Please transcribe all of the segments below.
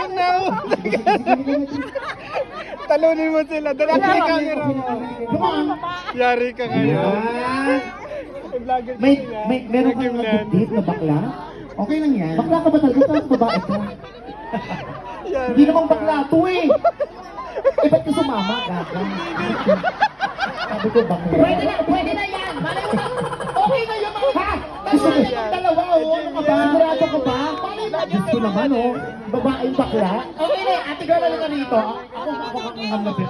lang na. Talunin mo sila. Dala ka yung camera mo. Yari ka ngayon. Meron kang nag-date na bakla? Okay lang yan. Bakla ka ba talaga? Tapos babae ka? Hindi naman bakla to eh. Eh, ba't ka sumama? Gaga. Sabi ko bakla. Pwede na yan. Malay mo na. Okay na yun mga ha. Gusto mo yung dalawa oh. Ano ka ba? Sigurado ka ba? Diyos ko naman oh. Babaeng bakla. Okay na, ate girl, ano ka rito? Ako kakangam na pit.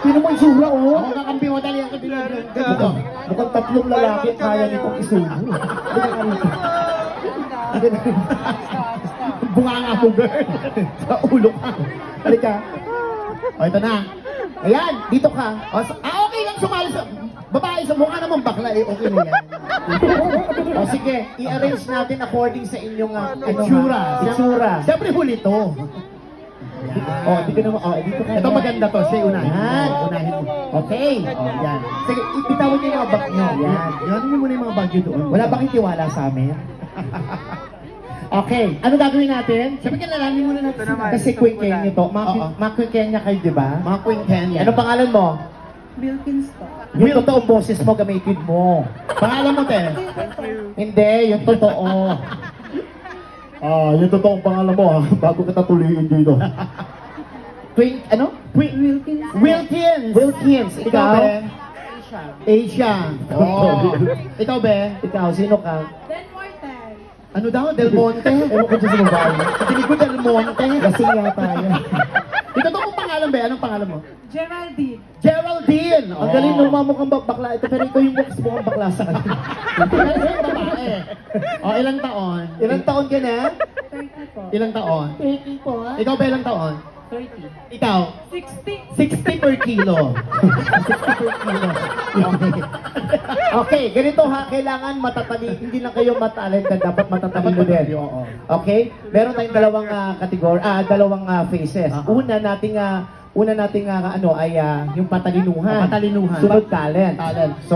Sino mo isura oh? Ako kakampi mo dali ang kabilang. Mukhang tatlong lalaki ang kaya nitong isubo. Bunga nga mo, girl. Sa ulo ka. Halika. O, ito na. Ayan, dito ka. Okay lang sumali sa... Babae sa mukha naman bakla eh, okay na yan. O sige, i-arrange natin according sa inyong Itsura. Siyempre huli to. di ko naman, dito ka. Ito maganda to, siya unahin. Yan. Unahin mo. Okay. Yan. Sige, ipitawan niyo yung mga bag niyo. Yan. Yan niyo muna yung mga bagyo doon. Wala ba kayong tiwala sa amin? Okay, ano gagawin natin? Siyempre kilalanin muna natin. Kasi Queen Kenya to. Mga Queen Kenya kayo, di ba? Mga Queen Kenya. Ano pangalan mo? Wilkinston. Yung totoong boses mo, gamitin mo. Pangalan mo, te? Hindi, yung totoo. Yung totoong pangalan mo ha, bago kita tuloyin dito. Queen, ano? Wilkinston. Wilkins. Wilkins. Ikaw, Ikaw? be? Asia. Oh. Ikaw, be? Ikaw, sino ka? Then Morten. Ano daw? Del Monte? Ewan ko dyan sa babae. Tinig ko Del Monte. Lasing yata yan. Ito totoong pangalan, be? Anong pangalan mo? Geraldine. Geraldine. Ang galing nung mamukhang bakla. Ito, pero ikaw yung wax mo ang bakla sa kanya. Babae. O, ilang taon? Ilang taon ka na? 30 po. Ilang taon? 30 po, ha? Ikaw ba ilang taon? 30. Ikaw? 60. 60 per kilo. Okay, ganito ha, kailangan matatalino, hindi lang kayo matalented, dapat matatalino din. Oo. Okay? Meron tayong dalawang category, dalawang phases. Una nating ano ay yung patalinuhan. Patalinuhan. Sunod talent. Talent. So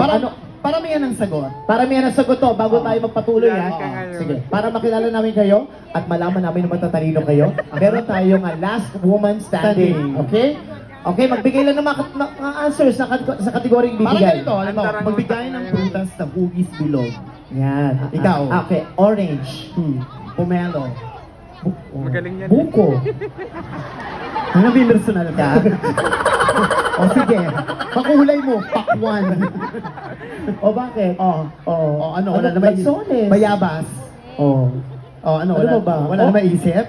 Paramihan ng sagot. Paramihan ang sagot to bago tayo magpatuloy Yan ha. ka ngayon. Sige, para makilala namin kayo at malaman namin na matatalino kayo, meron tayong last woman standing. Okay? Okay, magbigay lang ng mga answers sa kategoring Parang bibigay. ganito, alam mo, magbigay ng prutas na hugis bilog. Yan. Ikaw. Okay, orange. Pomelo. Magaling yan. Buko. Ano ba yung personal ka? O sige, pakulay mo, pakwan. O bakit? O ano, wala naman Lansones. Bayabas. Oh. O ano, Ano wala, ba? wala Oh. naman isip.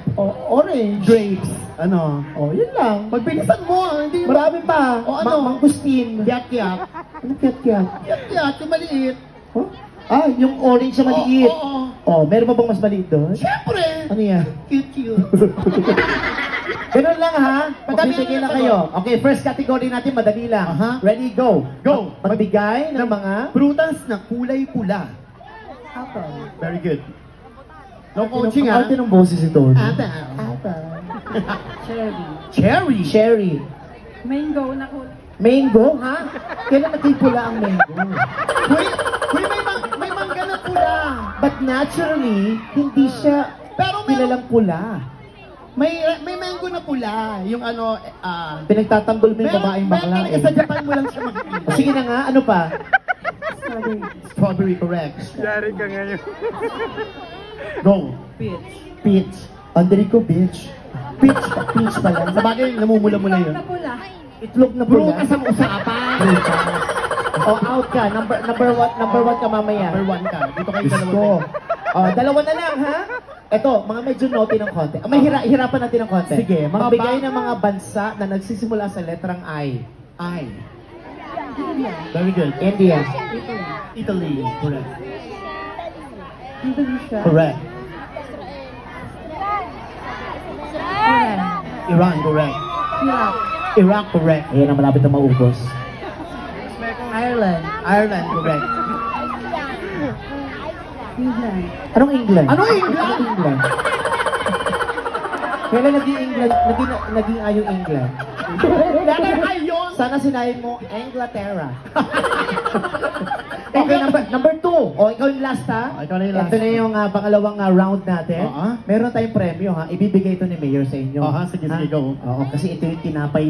Orange. Grapes. Ano? Oh, yun lang. Magbilisan mo, hindi Marami pa. O ano? Mangustin. Yak-yak. Ano kiyat-kiyat? Yak-yak, yung maliit. Huh? Yung orange na maliit. Oo. Oh, meron ba bang mas maliit doon? Siyempre. Ano yan? Cute-cute. Ganun lang ha. Madami Sige lang na yung kayo. Okay, first category natin, madali lang. Aha. Ready, go. Go. Magbigay ng mga... Prutas na kulay pula. Apple. Very good. No coaching Ang ha. arte ng boses ito. Ata. Apple. Cherry. Cherry. Cherry. Mango na kulay. Mango, ha? Kailan nagpipula ang mango? Uy, may mangga na pula. But naturally, hindi siya Pero meron, kilalang pula. may mango na pula. Yung ano, Pinagtatanggol mo yung babaeng bakla talaga eh. sa Japan mo lang siya makikita. Sige na nga, ano pa? Strawberry. Strawberry, correct. Yari ka ngayon. Go. Peach. Peach. Andrico Beach. Peach pa lang. Sa bagay, namumula-mula yun. Na pula. Itlog na pula. Prutas ang usapan. Oh, out ka. Number one ka mamaya. Number 1 ka. Dito kayo Diyos dalawa. ko. Oh, dalawa na lang, ha? Ito, mga medyo naughty ng konti. May hirapan natin ng konti. Sige, mga Magbigay ng mga bansa na nagsisimula sa letrang I. I. Very good. India. Italy. Correct. Indonesia. Correct. Iran. Iran. Correct. Iraq. Iraq. Correct. Ayan ang malapit na maubos. Ireland. Ireland. Correct. England. Anong England? Ano England? Anong England? Kailan naging England, naging ayong England? Letter I yun. Sana sinayin mo, Inglaterra. Okay, number 2. O, ikaw yung last ha? Ikaw na yung last. Ito na yung pangalawang round natin. Oo. Meron tayong premyo ha. Ibibigay ito ni Mayor sa inyo. Oo, sige, Ha? go. Oo, kasi ito yung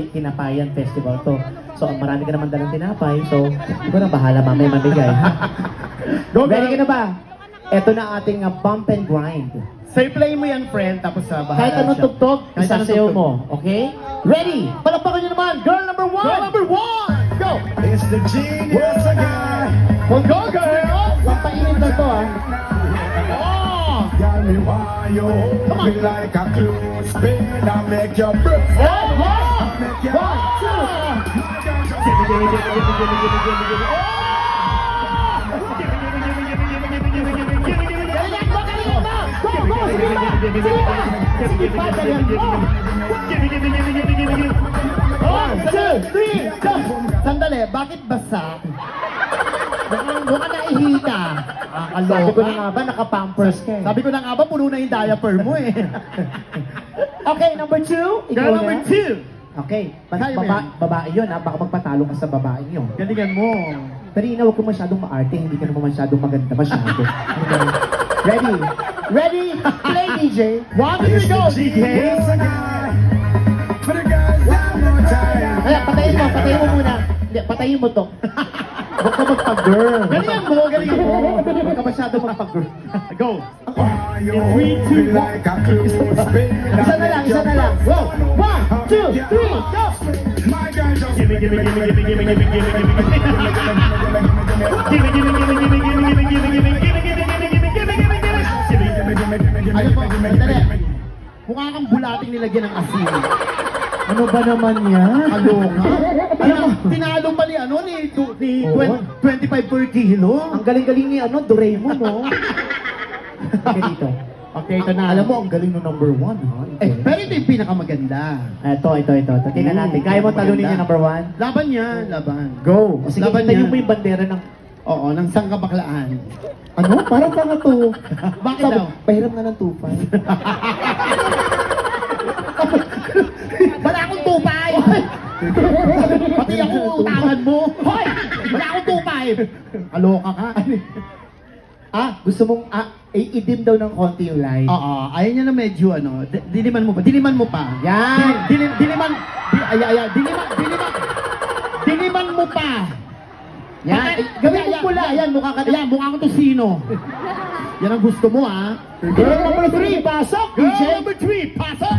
Tinapayan Festival to. So, marami ka naman dalang tinapay. So, ikaw na bahala mamaya mamigay. Ha? Go, Ready ka girl. na ba? Ito na ating bump and grind. Say play mo yan, friend, tapos bahala Kahit anong siya. tugtog, Kahit anong isasayaw tugtog. mo. Okay? Ready? Palakpakan nyo naman. Girl number 1. Girl number 1! Go! It's the genius guy. Go, girl! Pampainit na to ah. Oh! Got me why you hold me like a clothespin. I make your breath. Oh! Make your One, Galingan mo! Go, go! Sige pa! Sige pa! Galingan mo! 1, 2, 3, go! Sandali, bakit basa? Mukhang naihita. Sabi ko na nga ba, naka-pampers ka eh. Sabi ko na nga ba, puno na yung diaper mo eh. Okay, number 2. Ikaw Girl number na. 2. Okay, Kaya mo yan. babae yun ha. Baka magpatalo ka sa babaeng yun. Galingan mo. Pero ina, huwag ko masyadong maarte. Hindi ka naman masyadong maganda masyado. Okay. Ready? Ready? Play, DJ. 1, 2, go, DJ! genius guy. For the girls, one more time. Kaya, patayin mo muna. Hindi, patayin mo to. Huwag ka magpag-girl. Galingan mo, galingan mo. Huwag ka masyadong magpag-girl. Go. Why you In hold 3, 2, me like a clothespin. Isa na lang, isa na lang. Go! 1, 2, 3, go! My girl just Gimme, gimme, gimme, gimme, gimme, gimme, gimme, gimme, gimme, gimme. Gimme, gimme, gimme, gimme, gimme, gimme, gimme, gimme, gimme, gimme, gimme, gimme, gimme, gimme. Alam mo, sandali. Mukha kang bulating nilagyan ng asin. Ano ba naman yan? Kaloka. Alam mo, tinalo pa ni ano, ni Oo. 25 per kilo. Ang galing-galing ni Doraemon, no? Okay, dito. Okay, ito na. Alam mo, ang galing ng number 1, ha? Pero ito yung pinakamaganda. Ito. Tingnan natin. Kaya mo talunin yung number 1? Laban yan, laban. Go! O sige, Laban tayo yan. mo yung bandera ng... Oo, ng sangkabaklaan. Ano? Parang tanga to. Bakit Sabi, daw? Pahiram na ng 2.5. Wala akong tupay! Pati ako utangan mo! Hoy! Wala akong tupay! Aloka ka? Gusto mong i-dim daw ng konti yung light. Oo, ayaw niya na medyo ano, diliman mo pa, diliman mo pa. Yan! Diliman mo pa. Yan! Bakit? Gawin mo pula! Ayan, mukha ka na. Ayan, mukha ko to sino. Yan ang gusto mo, ha? Girl number 3, pasok! Girl DJ! number 3, pasok!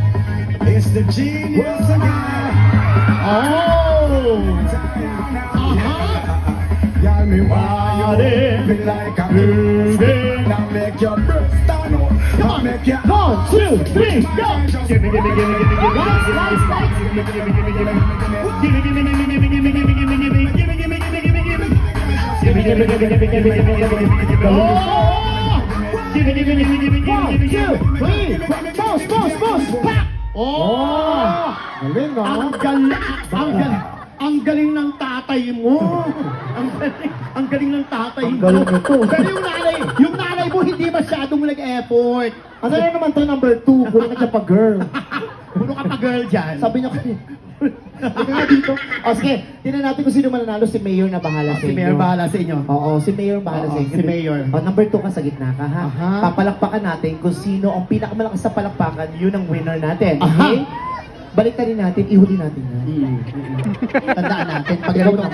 It's the genius guy. Oh! Aha! Got me why you hold me like a clothespin. I make your breath stand up. I make your 1, 2, 3, go! Gimme, gimme, gimme, gimme, gimme, gimme, Lights, lights, lights. gimme, gimme, gimme, gimme, gimme, gimme, gimme, gimme, gimme, gimme, gimme, gimme, gimme, gimme, gimme, gimme, gimme, gimme. Gimme, gimme, gimme, gimme, gimme, gimme, gimme, gimme, gimme. Oh! Gimme, gimme, gimme, gimme, gimme, 1, gimme, 2, gimme. 3, post, post! Pak! Oh! Galing, no? Ang galing ng tatay mo. Ang galing ng tatay Ang mo. galing nito. Pero yung nanay mo hindi masyadong nag-effort. Ano na naman to number 2? Puro ka siya pa girl. Puno ka pa girl dyan. Sabi niya kayo. Hindi nga dito. O sige, tingnan natin kung sino mananalo. Si Mayor na bahala sa Si inyo. Mayor bahala sa inyo. Oo, si Mayor bahala Oo, sa inyo. si Mayor. O, number 2 ka sa gitna ka, ha? Aha. Papalakpakan natin kung sino ang pinakamalakas sa palakpakan, yun ang winner natin. Aha. Okay? Baliktarin natin, ihuli natin yan. Tandaan natin, pag ganitong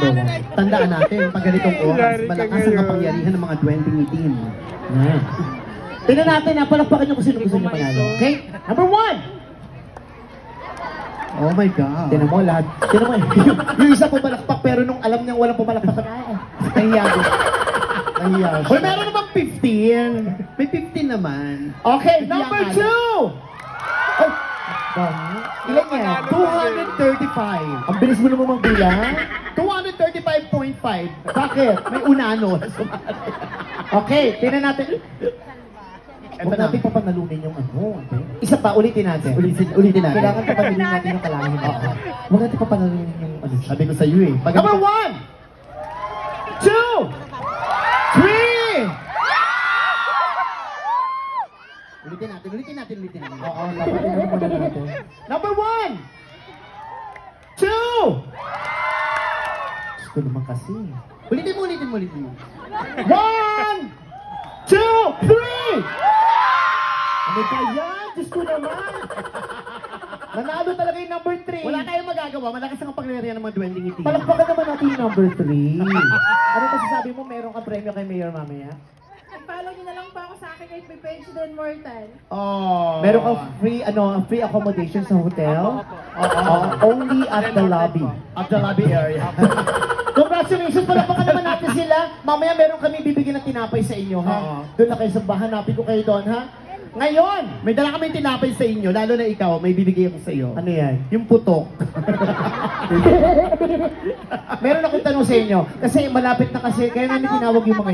tandaan natin, pag ganitong oras, Yari ka malakas ang ngayon. kapangyarihan ng mga 2018. Yan. Tingnan natin, ha? Palakpakan nyo kung sino gusto nyo manalo. Okay? Number 1! Oh my God. Tingnan mo lahat. Tingnan mo, yung isa pumalakpak pero nung alam niyang walang pumalakpak, nahiya ko. Nahiya siya. Hoy, meron namang 15. May 15 naman. Okay, Hindi number yan 2! Oh, dami. Ilan yan? 235. Ang bilis mo naman magbilang. 235.5. Bakit? May unano. Okay, tingnan natin. Huwag Eto na. natin papanalunin yung ano. Okay? Isa pa, ulitin natin. Ulitin natin. Kailangan papanalunin natin yung kalahin. Oo. Huwag natin papanalunin yung ano. Sabi ko sa iyo eh. Pag Number 1! 2! 3! Ulitin natin. Oo, dapat tingnan muna natin. Number 1! 2! Gusto naman kasi. Ulitin mo. 1, 2, 3! Ano ba yan? Diyos ko naman! Nanalo talaga yung number 3. Wala tayong magagawa. Malakas ang pangyarihan ng mga duwending ngiti. Palagpakan naman natin yung number 3. Ano masasabi mo, meron kang premyo kay Mayor mamaya? Follow niyo na lang po ako sa akin kay page Don Mortal. Oh. Meron kang free accommodation sa hotel? Only at the lobby. At the lobby area. Congratulations! Palagpakan naman natin sila. Mamaya meron kami bibigyan ng tinapay sa inyo, ha? Oo. Doon na kayo sa bahan. Hanapin ko kayo doon, ha? Ngayon! May dala kami tinapay sa inyo, lalo na ikaw, may bibigay ako sa iyo. Ano yan? Yung putok. Meron akong tanong sa inyo. Kasi malapit na kasi, kaya namin tinawag yung mga